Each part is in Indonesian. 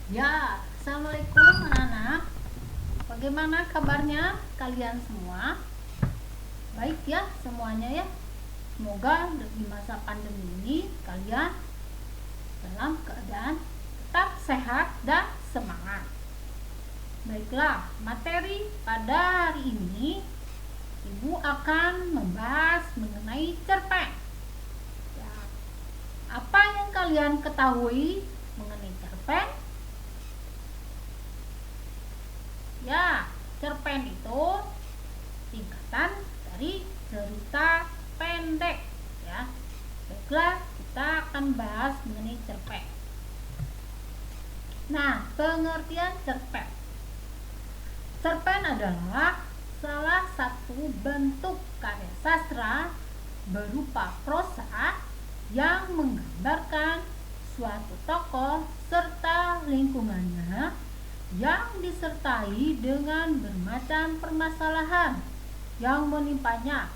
Ya, assalamualaikum anak-anak. Bagaimana kabarnya kalian semua? Baik ya semuanya ya. Semoga di masa pandemi ini kalian dalam keadaan tetap sehat dan semangat. Baiklah, materi pada hari ini Ibu akan membahas mengenai cerpen. Ya, apa yang kalian ketahui mengenai cerpen? Ya, cerpen itu singkatan dari cerita pendek ya. Baiklah, kita akan bahas mengenai cerpen. Nah, pengertian cerpen. Cerpen adalah salah satu bentuk karya sastra berupa prosa yang menggambarkan suatu tokoh serta lingkungannya yang disertai dengan bermacam permasalahan yang menimpanya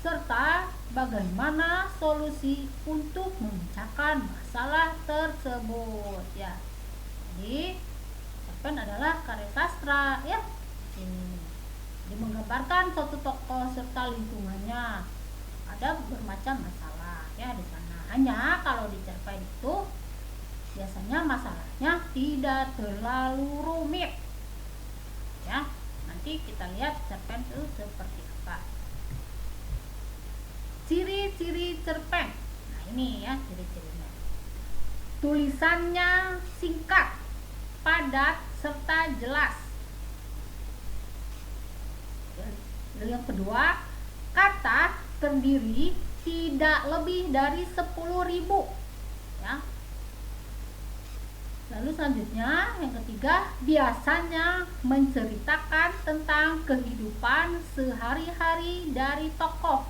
serta bagaimana solusi untuk memecahkan masalah tersebut ya. Jadi cerpen adalah karya sastra ya. Ini menggambarkan suatu tokoh serta lingkungannya ada bermacam masalah ya di sana. Hanya kalau di cerpen itu biasanya masalahnya tidak terlalu rumit ya. Nanti kita lihat cerpen itu seperti apa. Ciri-ciri cerpen. Nah ini ya ciri-cirinya. Tulisannya singkat, padat, serta jelas. Yang kedua, kata terdiri tidak lebih dari 10.000 ya. Lalu selanjutnya yang ketiga, biasanya menceritakan tentang kehidupan sehari-hari dari tokoh.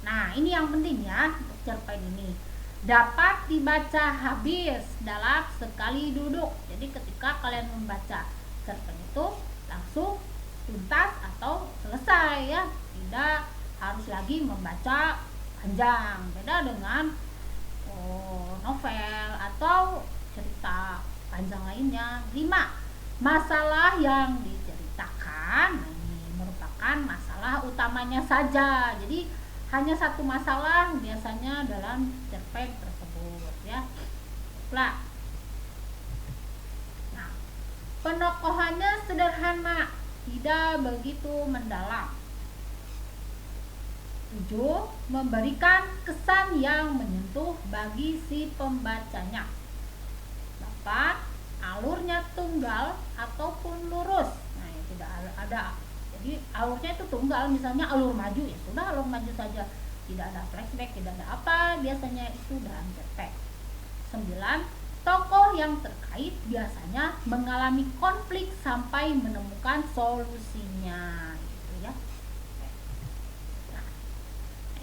Nah ini yang penting ya untuk cerpen ini, dapat dibaca habis dalam sekali duduk. Jadi ketika kalian membaca cerpen itu langsung tuntas atau selesai ya, tidak harus lagi membaca panjang. Beda dengan novel atau cerita panjang lainnya. 5. Masalah yang diceritakan, nah ini merupakan masalah utamanya saja. Jadi hanya satu masalah biasanya dalam cerpen tersebut ya. Nah, penokohannya sederhana, tidak begitu mendalam. 7. Memberikan kesan yang menyentuh bagi si pembacanya. 8. Alurnya tunggal ataupun lurus. Nah, yang tidak ada. Jadi alurnya itu tunggal, misalnya alur maju ya sudah alur maju saja. Tidak ada flashback, tidak ada apa, biasanya itu dalam cerpen. 9. Tokoh yang terkait biasanya mengalami konflik sampai menemukan solusinya gitu ya. Nah,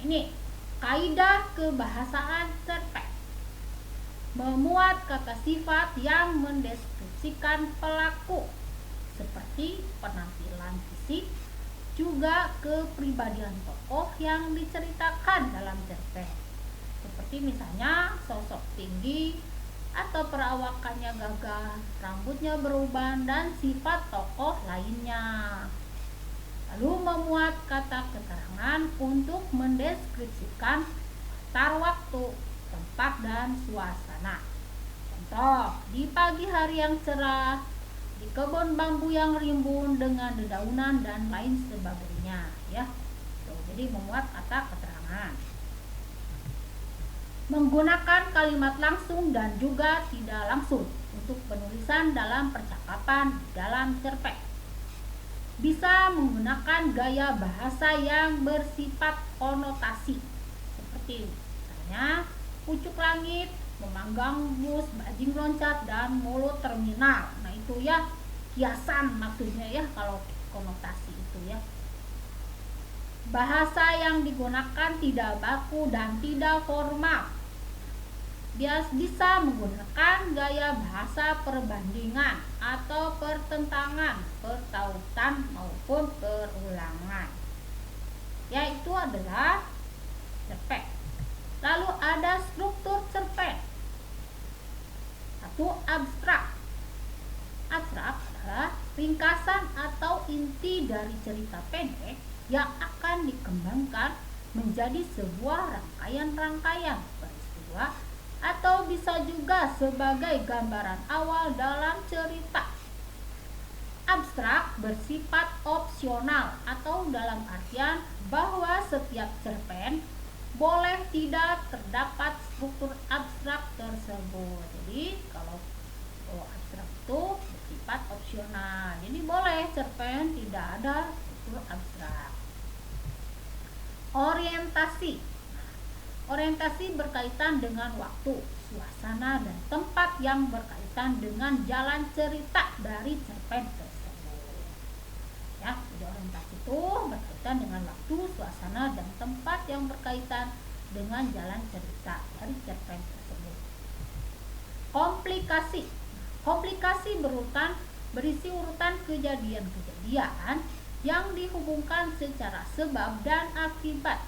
ini kaidah kebahasaan cerpen. Memuat kata sifat yang mendeskripsikan pelaku seperti penampilan fisik, juga kepribadian tokoh yang diceritakan dalam cerpen. Seperti misalnya sosok tinggi atau perawakannya gagah, rambutnya beruban, dan sifat tokoh lainnya. Lalu memuat kata keterangan untuk mendeskripsikan latar waktu, tempat, dan suasana. Contoh, di pagi hari yang cerah, di kebun bambu yang rimbun dengan dedaunan dan lain sebagainya ya. Jadi memuat kata keterangan. Menggunakan kalimat langsung dan juga tidak langsung untuk penulisan dalam percakapan dalam cerpen. Bisa menggunakan gaya bahasa yang bersifat konotasi seperti misalnya pucuk langit, memanggang bus, bajing loncat, dan mulut terminal. Nah itu ya kiasan maksudnya ya kalau konotasi itu ya. Bahasa yang digunakan tidak baku dan tidak formal. Bisa menggunakan gaya bahasa perbandingan atau pertentangan, pertautan maupun perulangan. Yaitu adalah cerpen. Lalu ada struktur cerpen. 1. Abstrak. ringkasan atau inti dari cerita pendek yang akan dikembangkan menjadi sebuah rangkaian-rangkaian peristiwa atau bisa juga sebagai gambaran awal dalam cerita. Abstrak bersifat opsional atau dalam artian bahwa setiap cerpen boleh tidak terdapat struktur abstrak tersebut. Jadi kalau abstrak itu bersifat opsional, jadi boleh cerpen tidak ada struktur abstrak. Orientasi. Orientasi berkaitan dengan waktu, suasana, dan tempat yang berkaitan dengan jalan cerita dari cerpen tersebut. Ya, jadi orientasi itu berkaitan dengan waktu, suasana, dan tempat yang berkaitan dengan jalan cerita dari cerpen tersebut. Komplikasi. Komplikasi berisi urutan kejadian-kejadian yang dihubungkan secara sebab dan akibat.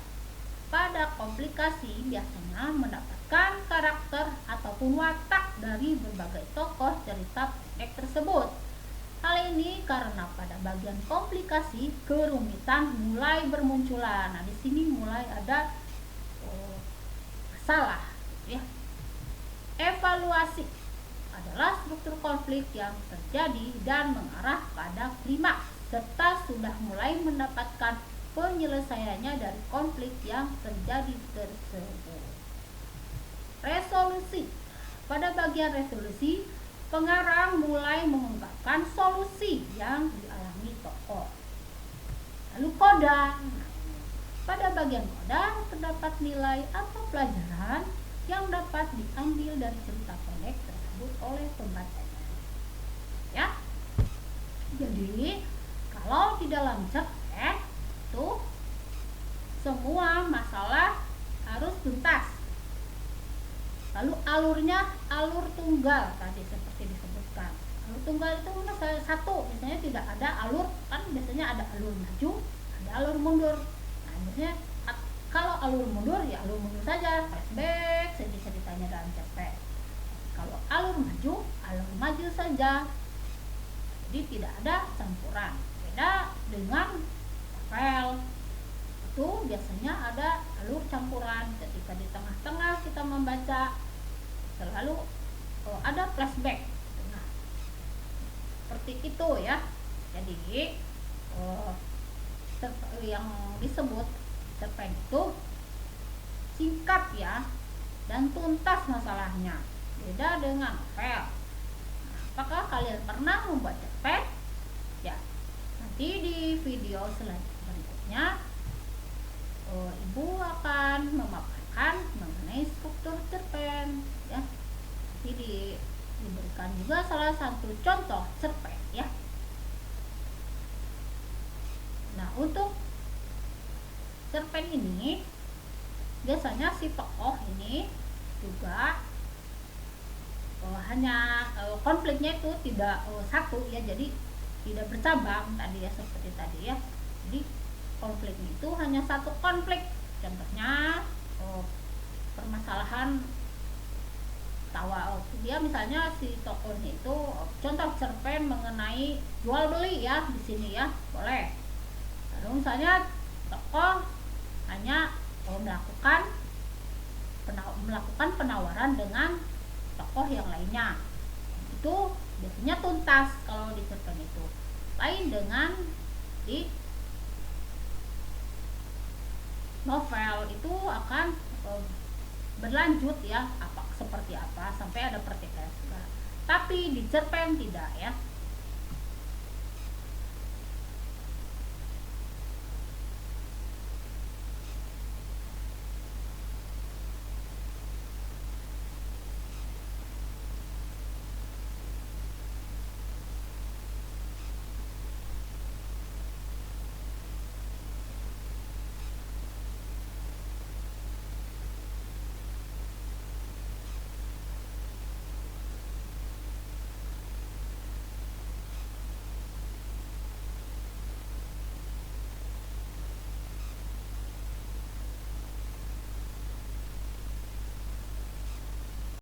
Pada komplikasi biasanya mendapatkan karakter ataupun watak dari berbagai tokoh cerita pendek tersebut. Hal ini karena pada bagian komplikasi kerumitan mulai bermunculan. Nah, di sini mulai ada salah, ya. Evaluasi adalah struktur konflik yang terjadi dan mengarah pada klimaks serta sudah mulai mendapatkan penyelesaiannya dari konflik yang terjadi tersebut. Resolusi. Pada bagian resolusi, pengarang mulai mengungkapkan solusi yang dialami tokoh. Lalu koda. Pada bagian koda terdapat nilai atau pelajaran yang dapat diambil dari cerita pendek tersebut oleh pembacanya. Ya. Jadi, kalau di dalam cerpen itu semua masalah harus tuntas. Lalu alurnya alur tunggal tadi seperti disebutkan. Alur tunggal itu satu, misalnya tidak ada alur, kan biasanya ada alur maju, ada alur mundur. Nah, biasanya kalau alur mundur ya alur mundur saja, flashback ceritanya dalam cerpen. Kalau alur maju saja. Jadi tidak ada campuran. Beda dengan novel. Itu biasanya ada alur campuran. Ketika di tengah-tengah kita membaca selalu ada flashback. Nah, seperti itu ya. Jadi yang disebut cerpen itu singkat ya dan tuntas masalahnya. Beda dengan novel. Nah, apakah kalian pernah membuat cerpen? Ya, nanti di video selanjutnya Ibu akan memaparkan mengenai struktur cerpen ya. Nanti diberikan juga salah satu contoh cerpen ya. Nah, untuk cerpen ini biasanya si tokoh ini juga hanya konfliknya itu tidak satu ya, jadi tidak bercabang tadi ya, seperti tadi ya. Jadi konflik itu hanya satu konflik. Contohnya permasalahan dia misalnya si tokohnya itu contoh cerpen mengenai jual beli ya di sini ya, boleh. Lalu misalnya tokoh hanya melakukan penawaran dengan tokoh yang lainnya, itu biasanya tuntas kalau di cerpen itu. Lain dengan di novel itu akan berlanjut ya, seperti apa sampai ada pertikaian segala. Tapi di cerpen tidak ya.